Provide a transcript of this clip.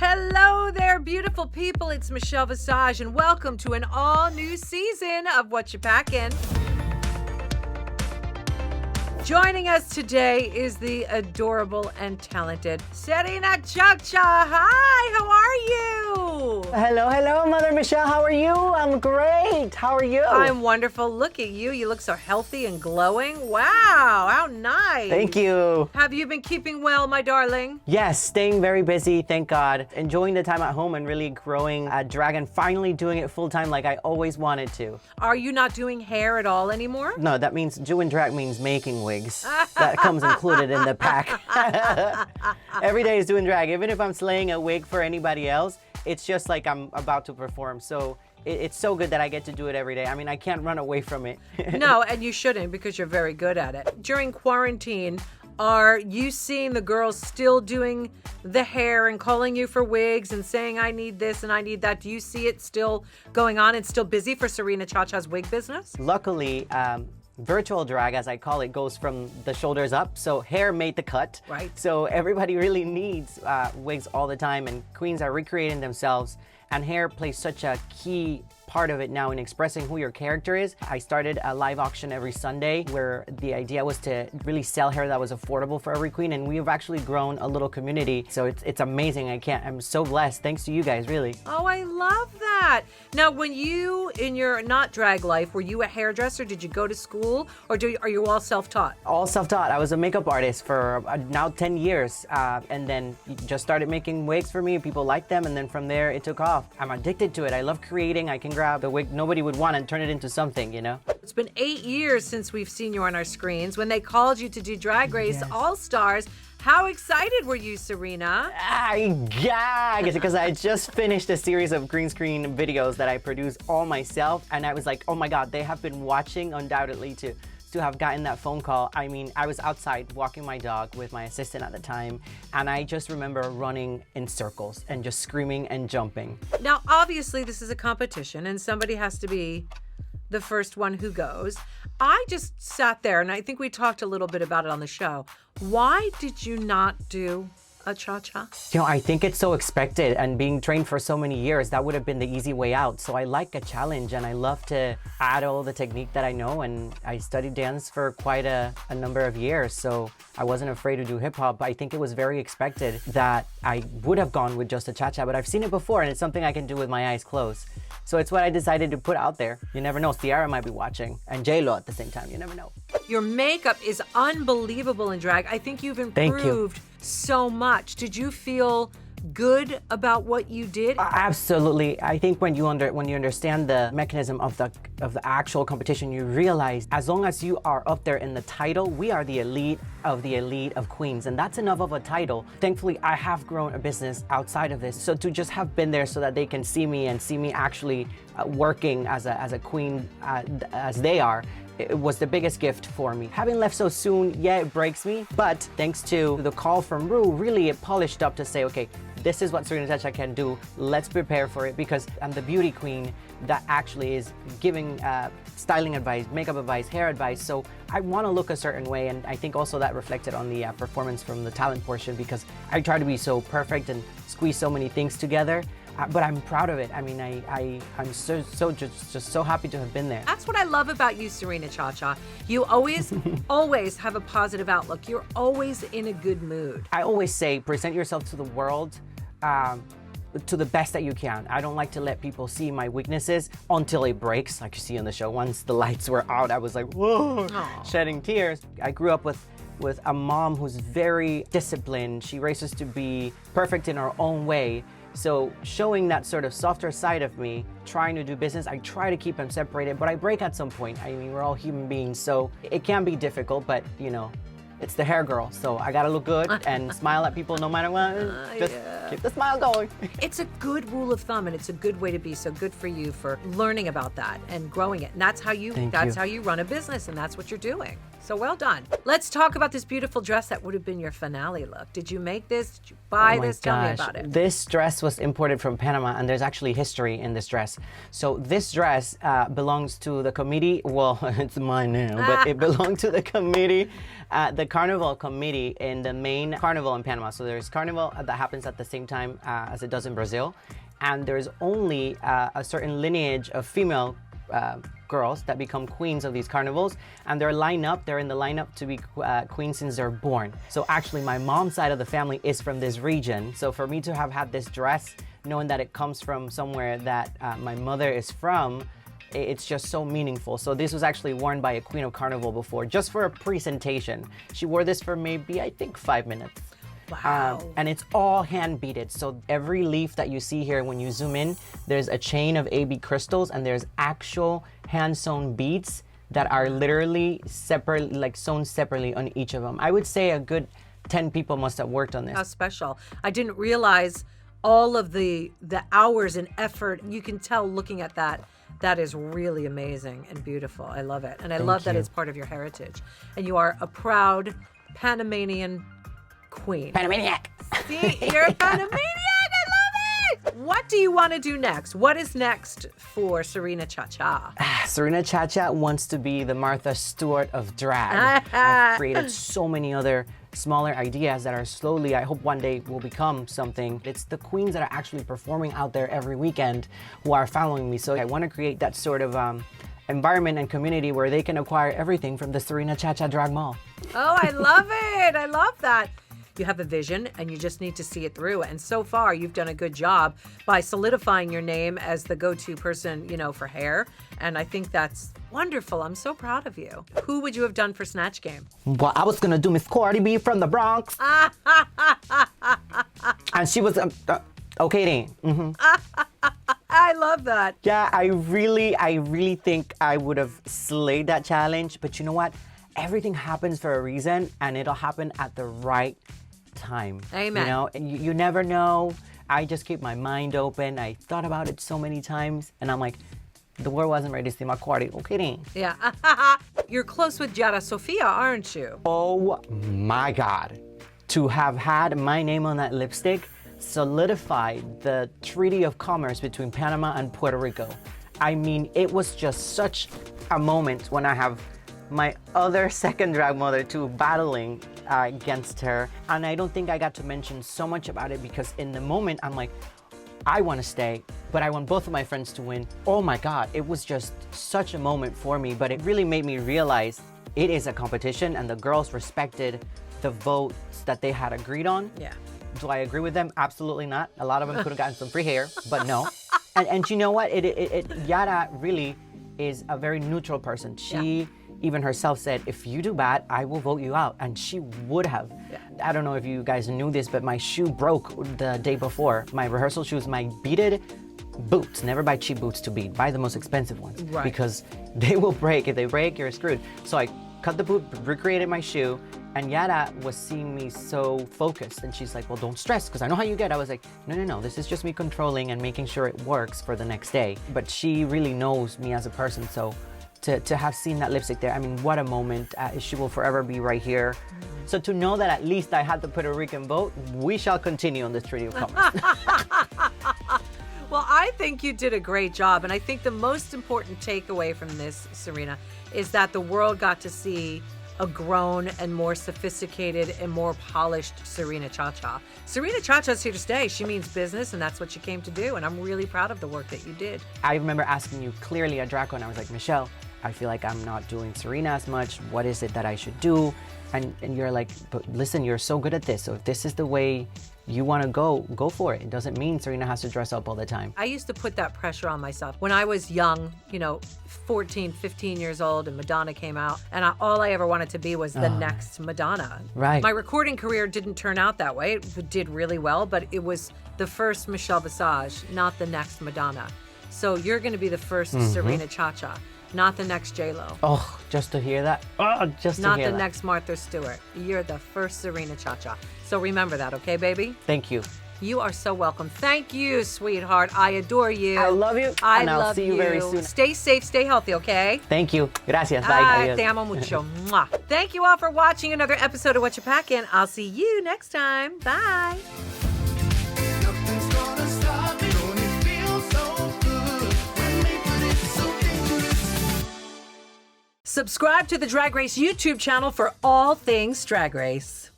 Hello there, beautiful people. It's Michelle Visage, and welcome to an all-new season of Whatcha Packin. Joining us today is the adorable and talented Serena Chacha. Hi, how are you? Hello, Mother Michelle. How are you? I'm great. How are you? I'm wonderful. Look at you. You look so healthy and glowing. Wow, how nice. Thank you. Have you been keeping well, my darling? Yes, staying very busy, thank God. Enjoying the time at home and really growing a drag and finally doing it full time like I always wanted to. Are you not doing hair at all anymore? No, that means doing drag means making wigs. That comes included in the pack. Every day is doing drag. Even if I'm slaying a wig for anybody else, it's just like I'm about to perform. So it's so good that I get to do it every day. I mean, I can't run away from it. No, and you shouldn't because you're very good at it. During quarantine, are you seeing the girls still doing the hair and calling you for wigs and saying, I need this and I need that? Do you see it still going on and still busy for Serena Chacha's wig business? Luckily, virtual drag, as I call it, goes from the shoulders up. So hair made the cut. Right. So everybody really needs wigs all the time, and queens are recreating themselves. And hair plays such a key part of it now in expressing who your character is. I started a live auction every Sunday where the idea was to really sell hair that was affordable for every queen, and we've actually grown a little community. So it's amazing. I'm so blessed. Thanks to you guys, really. Oh, I love that. Now, when you, in your not drag life, were you a hairdresser? Did you go to school, or are you all self-taught? All self-taught. I was a makeup artist for now 10 years, and then just started making wigs for me. People liked them, and then from there it took off. I'm addicted to it. I love creating. I can grab the wig nobody would want and turn it into something, you know? It's been 8 years since we've seen you on our screens. When they called you to do Drag Race All-Stars, how excited were you, Serena? I gagged because I just finished a series of green screen videos that I produced all myself, and I was like, oh my God, they have been watching undoubtedly to have gotten that phone call. I mean, I was outside walking my dog with my assistant at the time, and I just remember running in circles and just screaming and jumping. Now, obviously, this is a competition, and somebody has to be the first one who goes. I just sat there, and I think we talked a little bit about it on the show. Why did you not do a cha-cha? You know, I think it's so expected, and being trained for so many years, that would have been the easy way out. So I like a challenge, and I love to add all the technique that I know, and I studied dance for quite a number of years, so I wasn't afraid to do hip-hop. I think it was very expected that I would have gone with just a cha-cha, but I've seen it before, and it's something I can do with my eyes closed. So it's what I decided to put out there. You never know, Ciara might be watching, and J-Lo at the same time, you never know. Your makeup is unbelievable in drag. I think you've improved so much. Did you feel good about what you did? Absolutely. I think when you understand the mechanism of the actual competition, you realize as long as you are up there in the title, we are the elite of queens, and that's enough of a title. Thankfully, I have grown a business outside of this, so to just have been there so that they can see me and see me actually working as a queen as they are, it was the biggest gift for me. Having left so soon, yeah, it breaks me, but thanks to the call from Ru, really it polished up to say, okay, this is what Serena Chacha can do. Let's prepare for it, because I'm the beauty queen that actually is giving styling advice, makeup advice, hair advice. So I want to look a certain way, and I think also that reflected on the performance from the talent portion, because I try to be so perfect and squeeze so many things together. But I'm proud of it. I mean, I'm just so happy to have been there. That's what I love about you, Serena Chacha. You always, always have a positive outlook. You're always in a good mood. I always say, present yourself to the world to the best that you can. I don't like to let people see my weaknesses until it breaks, like you see on the show. Once the lights were out, I was like, whoa, shedding tears. I grew up with a mom who's very disciplined. She raised us to be perfect in our own way. So showing that sort of softer side of me, trying to do business, I try to keep them separated, but I break at some point. I mean, we're all human beings, so it can be difficult, but you know, it's the hair girl, so I gotta look good and smile at people no matter what. Just keep the smile going. It's a good rule of thumb, and it's a good way to be. So good for you for learning about that and growing it. And that's how you run a business, and that's what you're doing. So well done. Let's talk about this beautiful dress that would have been your finale look. Did you make this? Did you buy Oh my this? Tell me gosh. about it. This dress was imported from Panama, and there's actually history in this dress. So this dress belongs to the committee. Well, it's mine now, but it belonged to the committee, the Carnival committee in the main carnival in Panama. So there's carnival that happens at the same time as it does in Brazil. And there's only a certain lineage of female girls that become queens of these carnivals, and they're in the lineup to be queens since they're born. So actually my mom's side of the family is from this region. So for me to have had this dress, knowing that it comes from somewhere that my mother is from, it's just so meaningful. So this was actually worn by a queen of carnival before, just for a presentation. She wore this for maybe, I think, 5 minutes. Wow. And it's all hand beaded. So every leaf that you see here, when you zoom in, there's a chain of AB crystals, and there's actual hand sewn beads that are literally separate, like sewn separately on each of them. I would say a good 10 people must have worked on this. How special. I didn't realize all of the hours and effort. You can tell looking at that. That is really amazing and beautiful. I love it. And I love that it's part of your heritage. And you are a proud Panamanian queen. Panamaniac. See, you're a Panamaniac. I love it. What do you want to do next? What is next for Serena Chacha? Serena Chacha wants to be the Martha Stewart of drag. I've created so many other smaller ideas that are slowly, I hope one day will become something. It's the queens that are actually performing out there every weekend who are following me. So I want to create that sort of environment and community where they can acquire everything from the Serena Chacha Drag Mall. Oh, I love it. I love that. You have a vision and you just need to see it through. And so far, you've done a good job by solidifying your name as the go-to person, for hair. And I think that's wonderful. I'm so proud of you. Who would you have done for Snatch Game? Well, I was going to do Miss Cardi B from the Bronx. And she was, okay then. Mm-hmm. I love that. Yeah, I really think I would have slayed that challenge. But you know what? Everything happens for a reason, and it'll happen at the right time. Amen. And you never know. I just keep my mind open. I thought about it so many times, and I'm like, the world wasn't ready to see my Cardi. Okay then. Yeah. You're close with Yara Sofia, aren't you? Oh my God. To have had my name on that lipstick solidified the Treaty of Commerce between Panama and Puerto Rico. I mean, it was just such a moment when I have my other second drag mother too battling against her. And I don't think I got to mention so much about it because in the moment I'm like, I want to stay, but I want both of my friends to win. Oh my God, it was just such a moment for me, but it really made me realize it is a competition and the girls respected the votes that they had agreed on. Yeah. Do I agree with them? Absolutely not. A lot of them could have gotten some free hair, but no. And you know what? Yara really is a very neutral person. She even herself said, if you do bad, I will vote you out. And she would have. Yeah. I don't know if you guys knew this, but my shoe broke the day before. My rehearsal shoes, my beaded boots. Never buy cheap boots to bead. Buy the most expensive ones. Right. Because they will break. If they break, you're screwed. So I cut the boot, recreated my shoe, and Yara was seeing me so focused. And she's like, well, don't stress, because I know how you get. I was like, no, this is just me controlling and making sure it works for the next day. But she really knows me as a person, so to have seen that lipstick there, I mean, what a moment. She will forever be right here. So to know that at least I had the Puerto Rican vote, we shall continue on this Treaty of Commerce. Well, I think you did a great job. And I think the most important takeaway from this, Serena, is that the world got to see a grown and more sophisticated and more polished Serena Chacha. Serena Chacha's here to stay. She means business, and that's what she came to do. And I'm really proud of the work that you did. I remember asking you clearly at DragCon, I was like, Michelle, I feel like I'm not doing Serena as much. What is it that I should do? And you're like, but listen, you're so good at this. So if this is the way you want to go for it. It doesn't mean Serena has to dress up all the time. I used to put that pressure on myself. When I was young, 14, 15 years old, and Madonna came out, and all I ever wanted to be was the next Madonna. Right. My recording career didn't turn out that way. It did really well, but it was the first Michelle Visage, not the next Madonna. So you're going to be the first Serena Chacha, not the next J-Lo. Oh, just to hear that. Oh, just to not hear the that. next Martha Stewart. You're the first Serena Chacha. So remember that, okay, baby? Thank you. You are so welcome. Thank you, sweetheart. I adore you. I love you. I and I'll love see you very soon. Stay safe, stay healthy, okay? Thank you. Gracias. Bye. Adios. Te amo mucho. Mwah. Thank you all for watching another episode of Whatcha Packin. I'll see you next time. Bye. Nothing's gonna stop me. Don't it feel so good when we put it so dangerous? Subscribe to the Drag Race YouTube channel for all things Drag Race.